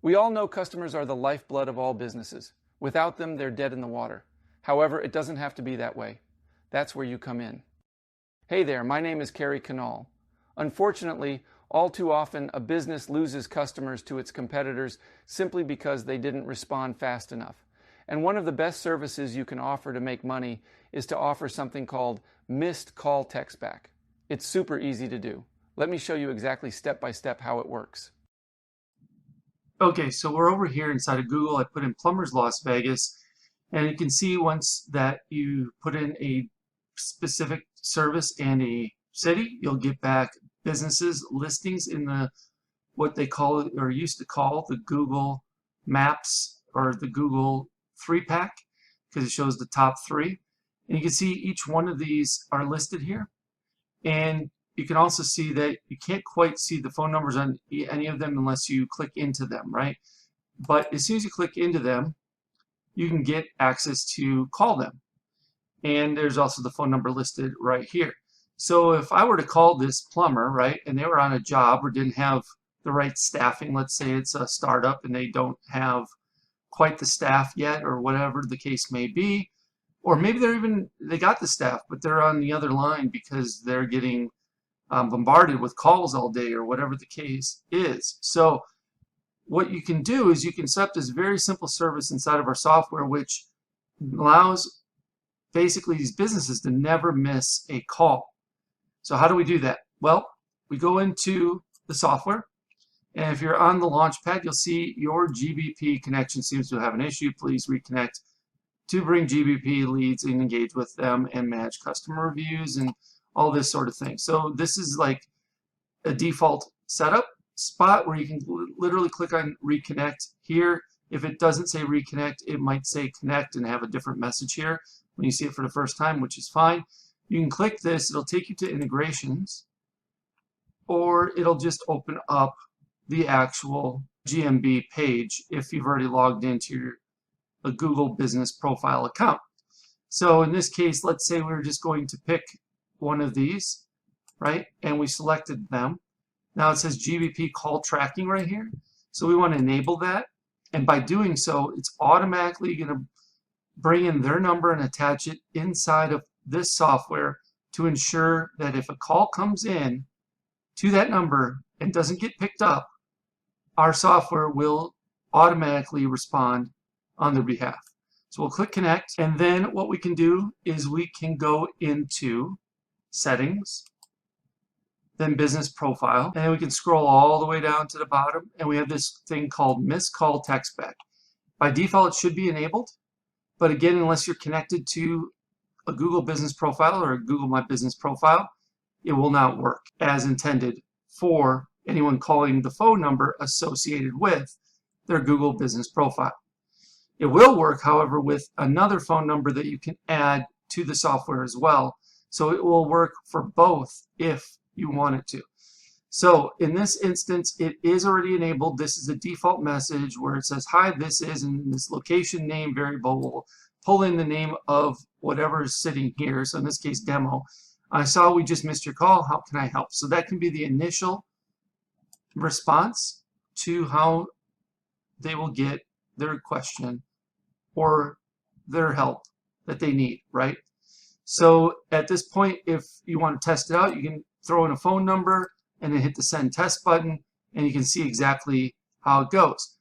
We all know customers are the lifeblood of all businesses. Without them, they're dead in the water. However, it doesn't have to be that way. That's where you come in. Hey there, my name is Kerry Knoll. Unfortunately, all too often, a business loses customers to its competitors simply because they didn't respond fast enough. And one of the best services you can offer to make money is to offer something called missed call text back. It's super easy to do. Let me show you exactly step by step how it works. Okay, so we're over here inside of Google. I put in Plumbers Las Vegas, and you can see once that you put in a specific service and a city, you'll get back businesses listings in the what they call it or used to call the Google Maps or the Google 3-pack, because it shows the top 3. And you can see each one of these are listed here. And you can also see that you can't quite see the phone numbers on any of them unless you click into them, right? But as soon as you click into them, you can get access to call them. And there's also the phone number listed right here. So if I were to call this plumber, right, and they were on a job or didn't have the right staffing, let's say it's a startup and they don't have quite the staff yet or whatever the case may be, or maybe they got the staff but they're on the other line because they're getting bombarded with calls all day or whatever the case is. So what you can do is you can set up this very simple service inside of our software which allows basically these businesses to never miss a call. So how do we do that? Well, we go into the software, and if you're on the Launchpad, you'll see your GBP connection seems to have an issue. Please reconnect to bring GBP leads and engage with them and manage customer reviews and all this sort of thing. So this is like a default setup spot where you can literally click on reconnect here. If it doesn't say reconnect, it might say connect and have a different message here when you see it for the first time, which is fine. You can click this, it'll take you to integrations, or it'll just open up the actual GMB page if you've already logged into a Google business profile account. So in this case, let's say we're just going to pick one of these, right? And we selected them. Now it says GBP call tracking right here. So we want to enable that. And by doing so, it's automatically going to bring in their number and attach it inside of this software to ensure that if a call comes in to that number and doesn't get picked up, our software will automatically respond on their behalf. So we'll click connect, and then what we can do is we can go into settings, then business profile, and then we can scroll all the way down to the bottom, and we have this thing called missed call text back. By default, it should be enabled, but again, unless you're connected to a Google business profile or a Google My Business profile, it will not work as intended for anyone calling the phone number associated with their Google business profile. It will work, however, with another phone number that you can add to the software as well. So it will work for both if you want it to. So in this instance, it is already enabled. This is a default message where it says, hi, this is, and this location name variable will pull in the name of whatever is sitting here. So in this case, demo. I saw we just missed your call. How can I help? So that can be the initial response to how they will get their question or their help that they need, right? So at this point, if you want to test it out, you can throw in a phone number and then hit the send test button, and you can see exactly how it goes.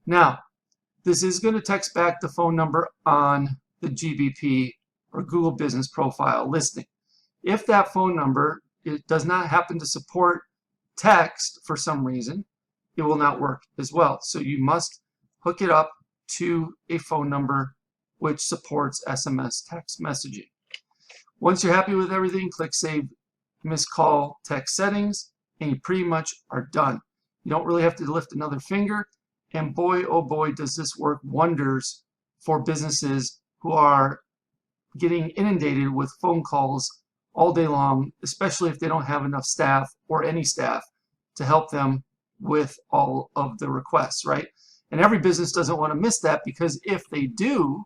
Now, this is going to text back the phone number on the GBP or Google Business Profile listing. If that phone number does not happen to support text for some reason, it will not work as well. So you must hook it up to a phone number which supports SMS text messaging. Once you're happy with everything, click Save Missed Call Text Settings, and you pretty much are done. You don't really have to lift another finger, and boy, oh boy, does this work wonders for businesses who are getting inundated with phone calls all day long, especially if they don't have enough staff or any staff to help them with all of the requests, right? And every business doesn't want to miss that, because if they do,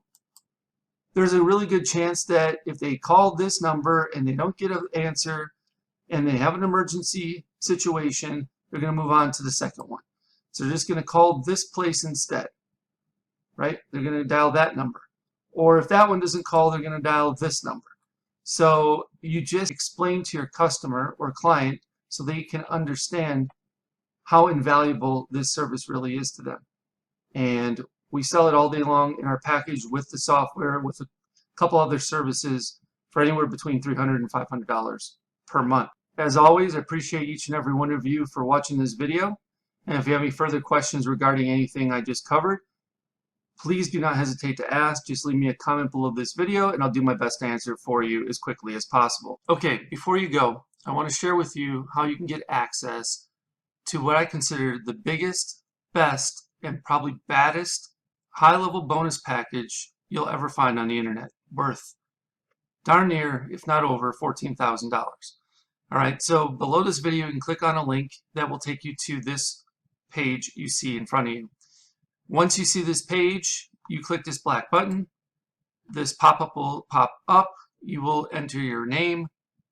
there's a really good chance that if they call this number and they don't get an answer and they have an emergency situation, they're going to move on to the second one. So they're just going to call this place instead, right? They're going to dial that number. Or if that one doesn't call, they're going to dial this number. So you just explain to your customer or client so they can understand how invaluable this service really is to them. And we sell it all day long in our package with the software, with a couple other services for anywhere between $300 and $500 per month. As always, I appreciate each and every one of you for watching this video. And if you have any further questions regarding anything I just covered, please do not hesitate to ask. Just leave me a comment below this video and I'll do my best to answer it for you as quickly as possible. Okay, before you go, I want to share with you how you can get access to what I consider the biggest, best, and probably baddest high-level bonus package you'll ever find on the internet, worth darn near, if not over, $14,000. All right, so below this video, you can click on a link that will take you to this page you see in front of you. Once you see this page, you click this black button. This pop-up will pop up. You will enter your name,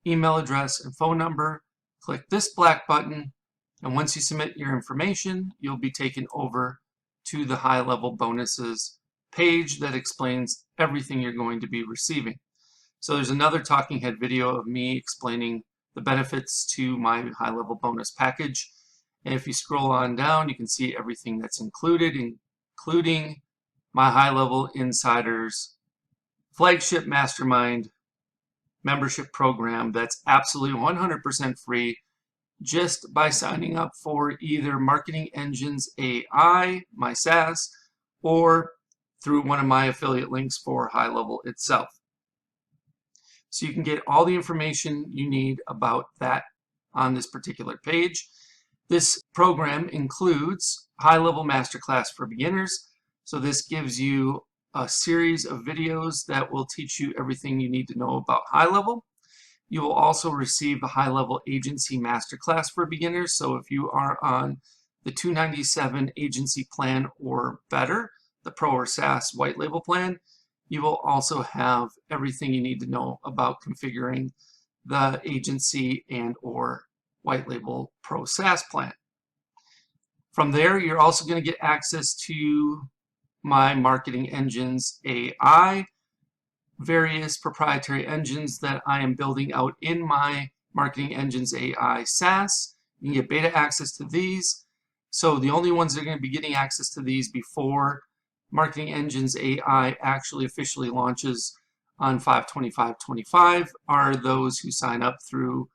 email address, and phone number. Click this black button, and once you submit your information, you'll be taken over to the high-level bonuses page that explains everything you're going to be receiving. So there's another talking head video of me explaining the benefits to my high-level bonus package. And if you scroll on down, you can see everything that's included, including my high-level insiders flagship mastermind membership program that's absolutely 100% free just by signing up for either Marketing Engines A.I, my SaaS, or through one of my affiliate links for HighLevel itself. So you can get all the information you need about that on this particular page. This program includes high-level masterclass for beginners. So this gives you a series of videos that will teach you everything you need to know about high-level. You will also receive a high-level agency masterclass for beginners. So if you are on the $297 agency plan or better, the Pro or SaaS white label plan, you will also have everything you need to know about configuring the agency and or white label Pro SaaS plan. From there, you're also going to get access to my Marketing Engines AI, various proprietary engines that I am building out in my Marketing Engines AI SaaS. You can get beta access to these. So the only ones that are going to be getting access to these before Marketing Engines AI actually officially launches on 5/25/25 are those who sign up through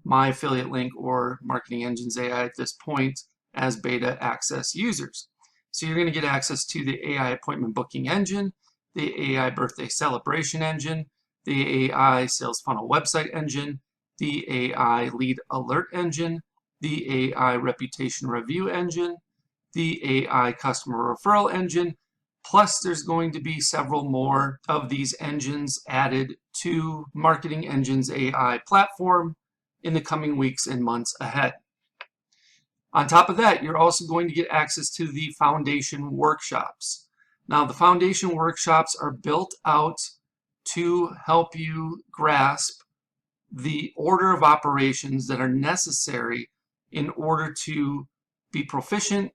my affiliate link or Marketing Engines AI at this point as beta access users. So you're going to get access to the AI appointment booking engine, the AI birthday celebration engine, the AI sales funnel website engine, the AI lead alert engine, the AI reputation review engine, the AI customer referral engine, plus there's going to be several more of these engines added to Marketing Engines AI platform in the coming weeks and months ahead. On top of that, you're also going to get access to the foundation workshops. Now, the foundation workshops are built out to help you grasp the order of operations that are necessary in order to be proficient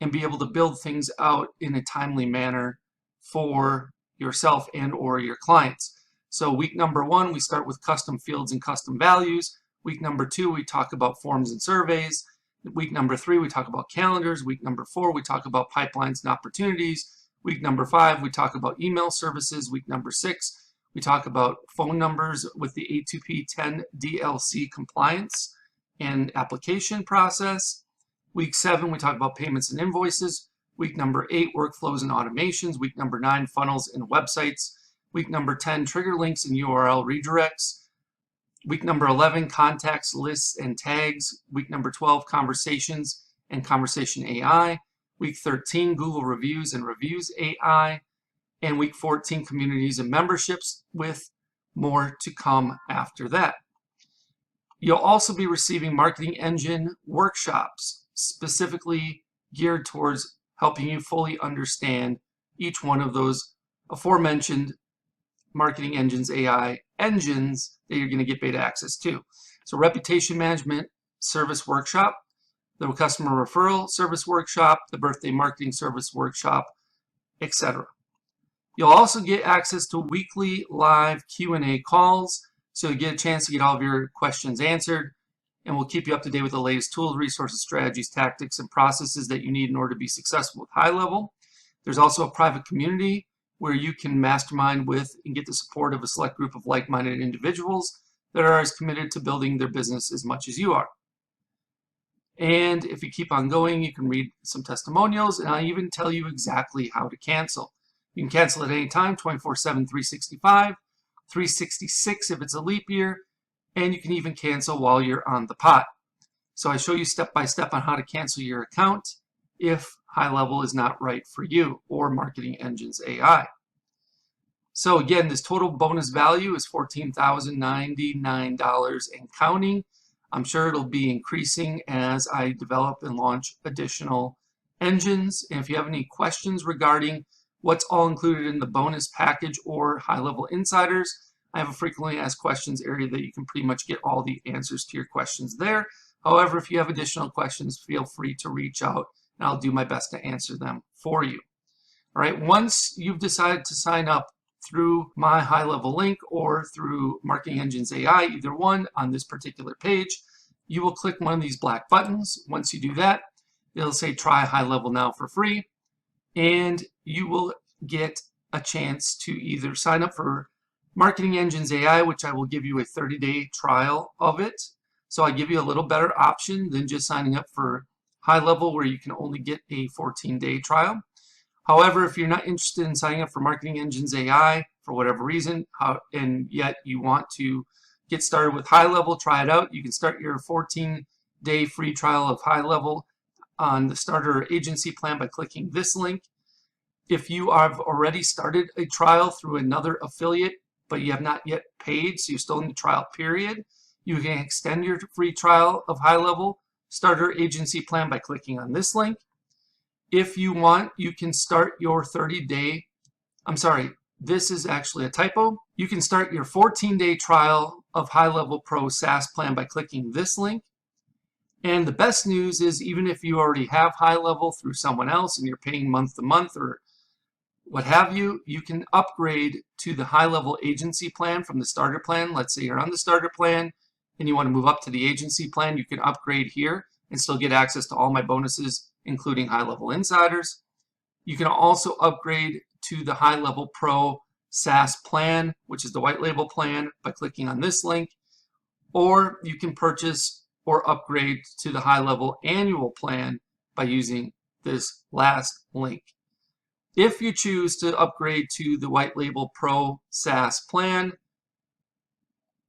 and be able to build things out in a timely manner for yourself and or your clients. So week number 1, we start with custom fields and custom values. Week number 2, we talk about forms and surveys. Week number 3, we talk about calendars. Week number 4, we talk about pipelines and opportunities. Week number 5, we talk about email services. Week number 6, we talk about phone numbers with the A2P 10 DLC compliance and application process. Week 7, we talk about payments and invoices. Week number 8, workflows and automations. Week number 9, funnels and websites. Week number 10, trigger links and URL redirects. Week number 11, contacts, lists, and tags. Week number 12, conversations and conversation AI. Week 13, Google reviews and reviews AI. And week 14, communities and memberships, with more to come after that. You'll also be receiving Marketing Engine workshops specifically geared towards helping you fully understand each one of those aforementioned Marketing Engines AI engines that you're going to get beta access to. So reputation management service workshop, the customer referral service workshop, the birthday marketing service workshop, etc. You'll also get access to weekly live Q&A calls, so you get a chance to get all of your questions answered, and we'll keep you up to date with the latest tools, resources, strategies, tactics, and processes that you need in order to be successful with HighLevel. There's also a private community where you can mastermind with and get the support of a select group of like-minded individuals that are as committed to building their business as much as you are. And if you keep on going, you can read some testimonials, and I'll even tell you exactly how to cancel. You can cancel at any time, 24/7, 365, 366 if it's a leap year, and you can even cancel while you're on the pot. So I show you step by step on how to cancel your account if HighLevel is not right for you, or Marketing Engines AI. So again, this total bonus value is $14,099 and counting. I'm sure it'll be increasing as I develop and launch additional engines. And if you have any questions regarding what's all included in the bonus package or HighLevel Insiders, I have a frequently asked questions area that you can pretty much get all the answers to your questions there. However, if you have additional questions, feel free to reach out and I'll do my best to answer them for you. All right, once you've decided to sign up through my HighLevel link or through Marketing Engines AI, either one on this particular page, you will click one of these black buttons. Once you do that, it'll say try HighLevel now for free, and you will get a chance to either sign up for Marketing Engines AI, which I will give you a 30-day trial of it. So I give you a little better option than just signing up for HighLevel, where you can only get a 14-day trial. However, if you're not interested in signing up for Marketing Engines AI for whatever reason, and yet you want to get started with HighLevel, try it out, you can start your 14-day free trial of HighLevel on the starter agency plan by clicking this link. If you have already started a trial through another affiliate, but you have not yet paid, so you're still in the trial period, you can extend your free trial of HighLevel starter agency plan by clicking on this link. If you want, you can start your 30-day, this is actually a typo. You can start your 14-day trial of HighLevel Pro SaaS plan by clicking this link. And the best news is, even if you already have HighLevel through someone else and you're paying month to month or what have you, you can upgrade to the HighLevel agency plan from the starter plan. Let's say you're on the starter plan and you want to move up to the agency plan, you can upgrade here and still get access to all my bonuses, including HighLevel Insiders. You can also upgrade to the HighLevel Pro SaaS plan, which is the white label plan, by clicking on this link, or you can purchase or upgrade to the HighLevel annual plan by using this last link. If you choose to upgrade to the white label Pro SaaS plan,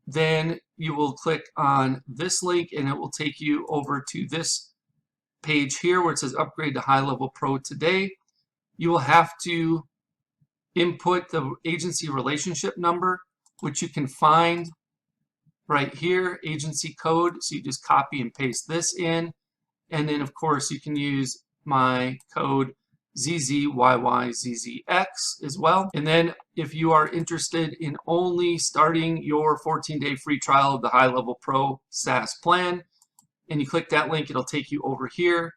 then you will click on this link and it will take you over to this page here where it says upgrade to HighLevel Pro today. You will have to input the agency relationship number, which you can find right here, agency code. So you just copy and paste this in. And then of course you can use my code ZZYYZZX as well. And then if you are interested in only starting your 14-day free trial of the HighLevel Pro SaaS plan, and you click that link, it'll take you over here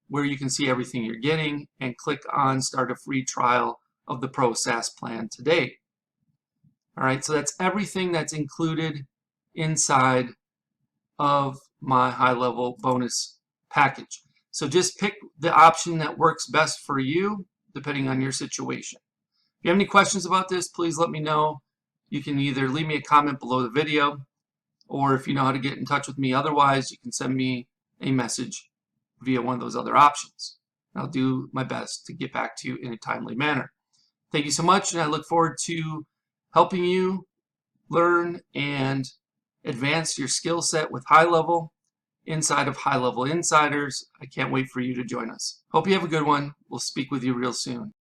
where you can see everything you're getting and click on start a free trial of the Pro SaaS plan today. All right, so that's everything that's included inside of my HighLevel bonus package. So just pick the option that works best for you, depending on your situation. If you have any questions about this, please let me know. You can either leave me a comment below the video, or if you know how to get in touch with me otherwise, you can send me a message via one of those other options. I'll do my best to get back to you in a timely manner. Thank you so much, and I look forward to helping you learn and advance your skill set with HighLevel inside of HighLevel Insiders. I can't wait for you to join us. Hope you have a good one. We'll speak with you real soon.